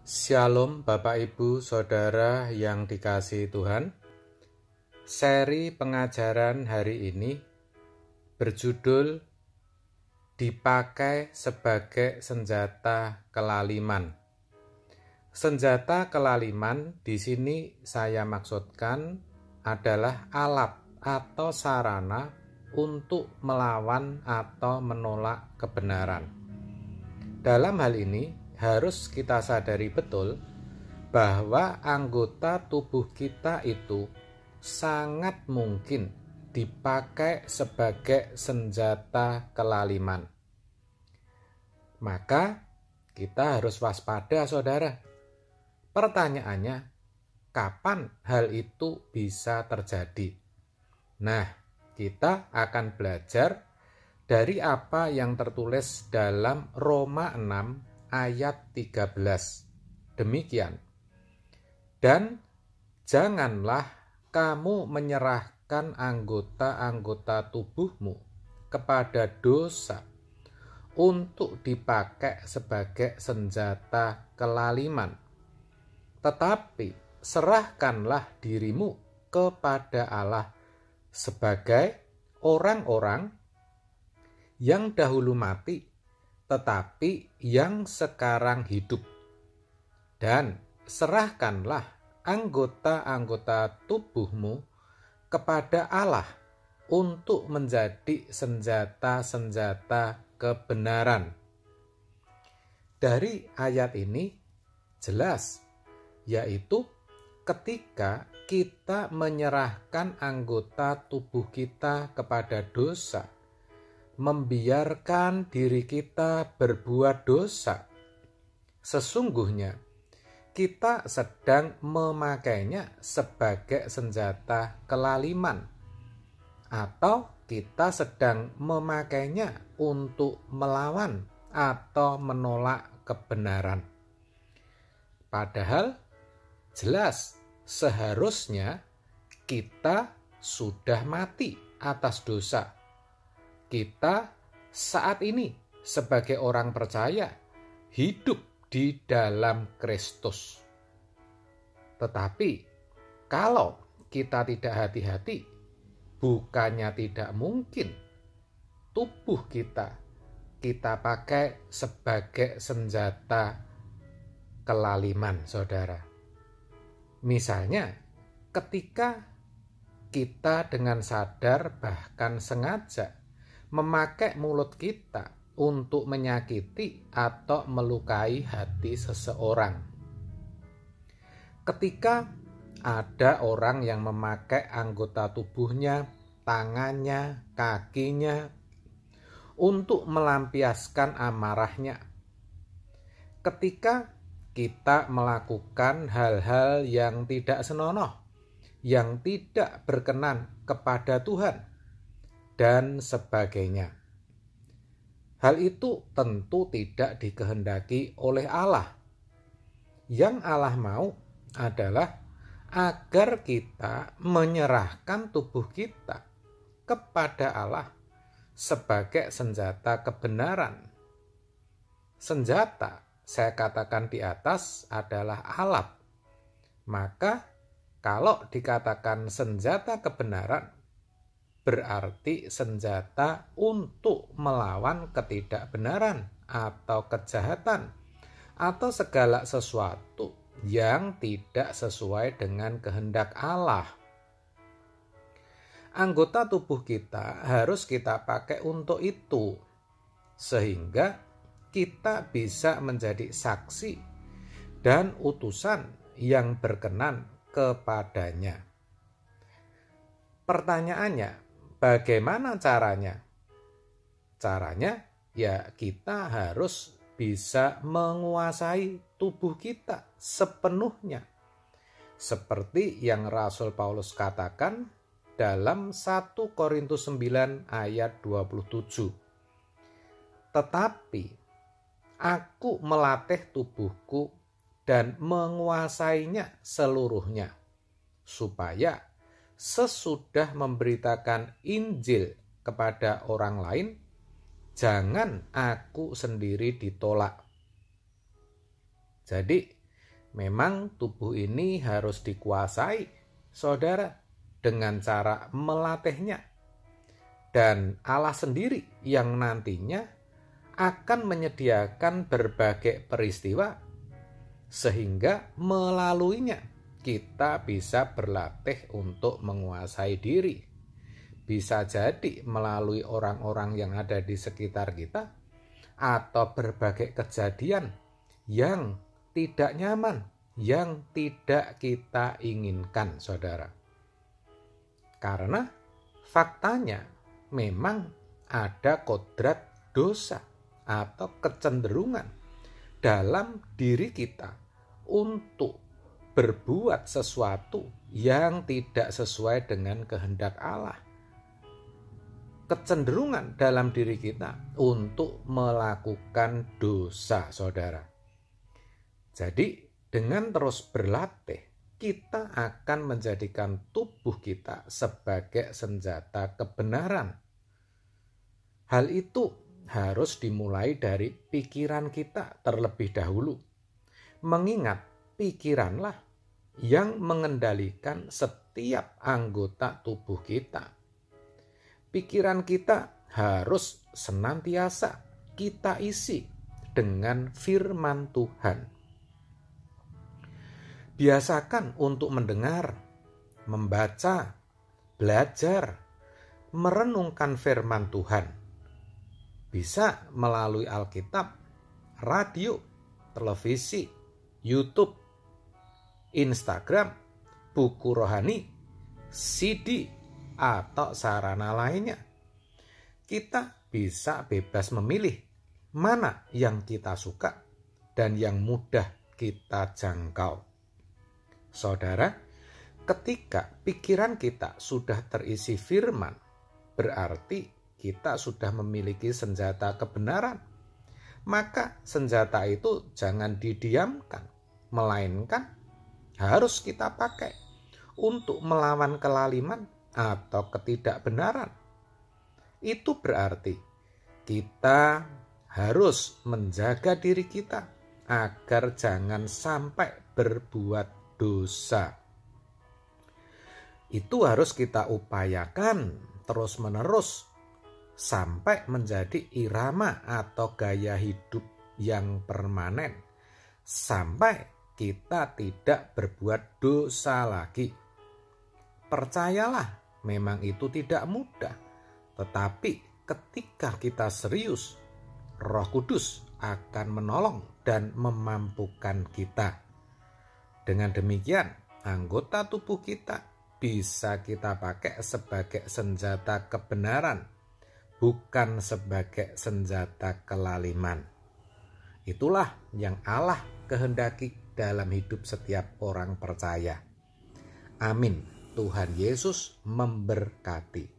Shalom Bapak Ibu Saudara yang dikasihi Tuhan. Seri pengajaran hari ini berjudul Dipakai sebagai senjata kelaliman. Senjata kelaliman di sini saya maksudkan adalah alat atau sarana untuk melawan atau menolak kebenaran. Dalam hal ini harus kita sadari betul bahwa anggota tubuh kita itu sangat mungkin dipakai sebagai senjata kelaliman. Maka kita harus waspada, saudara. Pertanyaannya, kapan hal itu bisa terjadi? Nah, kita akan belajar dari apa yang tertulis dalam Roma 6 ayat 13. Demikian. Dan janganlah kamu menyerahkan anggota-anggota tubuhmu kepada dosa untuk dipakai sebagai senjata kelaliman. Tetapi serahkanlah dirimu kepada Allah sebagai orang-orang yang dahulu mati, tetapi yang sekarang hidup. Dan serahkanlah anggota-anggota tubuhmu kepada Allah untuk menjadi senjata-senjata kebenaran. Dari ayat ini jelas, yaitu ketika kita menyerahkan anggota tubuh kita kepada dosa, membiarkan diri kita berbuat dosa, sesungguhnya kita sedang memakainya sebagai senjata kelaliman, atau kita sedang memakainya untuk melawan atau menolak kebenaran. Padahal jelas seharusnya kita sudah mati atas dosa. Kita saat ini sebagai orang percaya hidup di dalam Kristus. Tetapi kalau kita tidak hati-hati, bukannya tidak mungkin tubuh kita pakai sebagai senjata kelaliman, saudara. Misalnya, ketika kita dengan sadar bahkan sengaja memakai mulut kita untuk menyakiti atau melukai hati seseorang. Ketika ada orang yang memakai anggota tubuhnya, tangannya, kakinya, untuk melampiaskan amarahnya. Ketika kita melakukan hal-hal yang tidak senonoh, yang tidak berkenan kepada Tuhan, dan sebagainya. Hal itu tentu tidak dikehendaki oleh Allah. Yang Allah mau adalah agar kita menyerahkan tubuh kita kepada Allah sebagai senjata kebenaran. Senjata, saya katakan di atas, adalah alat. Maka kalau dikatakan senjata kebenaran, berarti senjata untuk melawan ketidakbenaran atau kejahatan atau segala sesuatu yang tidak sesuai dengan kehendak Allah. Anggota tubuh kita harus kita pakai untuk itu, sehingga kita bisa menjadi saksi dan utusan yang berkenan kepadanya. Pertanyaannya, bagaimana caranya? Caranya ya kita harus bisa menguasai tubuh kita sepenuhnya. Seperti yang Rasul Paulus katakan dalam 1 Korintus 9 ayat 27. Tetapi aku melatih tubuhku dan menguasainya seluruhnya, supaya sesudah memberitakan Injil kepada orang lain, jangan aku sendiri ditolak. Jadi Memang tubuh ini harus dikuasai, saudara, dengan cara melatihnya. Dan Allah sendiri yang nantinya akan menyediakan berbagai peristiwa sehingga melaluinya kita bisa berlatih untuk menguasai diri. Bisa jadi melalui orang-orang yang ada di sekitar kita atau berbagai kejadian yang tidak nyaman, yang tidak kita inginkan, saudara. Karena faktanya memang ada kodrat dosa atau kecenderungan dalam diri kita untuk berbuat sesuatu yang tidak sesuai dengan kehendak Allah. Kecenderungan dalam diri kita untuk melakukan dosa, saudara. Jadi dengan terus berlatih, kita akan menjadikan tubuh kita sebagai senjata kebenaran. Hal itu harus dimulai dari pikiran kita terlebih dahulu. Mengingat pikiranlah yang mengendalikan setiap anggota tubuh kita. Pikiran kita harus senantiasa kita isi dengan firman Tuhan. Biasakan untuk mendengar, membaca, belajar, merenungkan firman Tuhan. Bisa melalui Alkitab, radio, televisi, YouTube, Instagram, buku rohani, CD, atau sarana lainnya. Kita bisa bebas memilih mana yang kita suka dan yang mudah kita jangkau. Saudara, ketika pikiran kita sudah terisi firman, berarti kita sudah memiliki senjata kebenaran. Maka senjata itu jangan didiamkan, melainkan harus kita pakai untuk melawan kelaliman atau ketidakbenaran. Itu berarti kita harus menjaga diri kita agar jangan sampai berbuat dosa. Itu harus kita upayakan terus-menerus sampai menjadi irama atau gaya hidup yang permanen, sampai kita tidak berbuat dosa lagi. Percayalah, memang itu tidak mudah, tetapi ketika kita serius, Roh Kudus akan menolong dan memampukan kita. Dengan demikian, anggota tubuh kita bisa kita pakai sebagai senjata kebenaran, bukan sebagai senjata kelaliman. Itulah yang Allah kehendaki dalam hidup setiap orang percaya. Amin. Tuhan Yesus memberkati.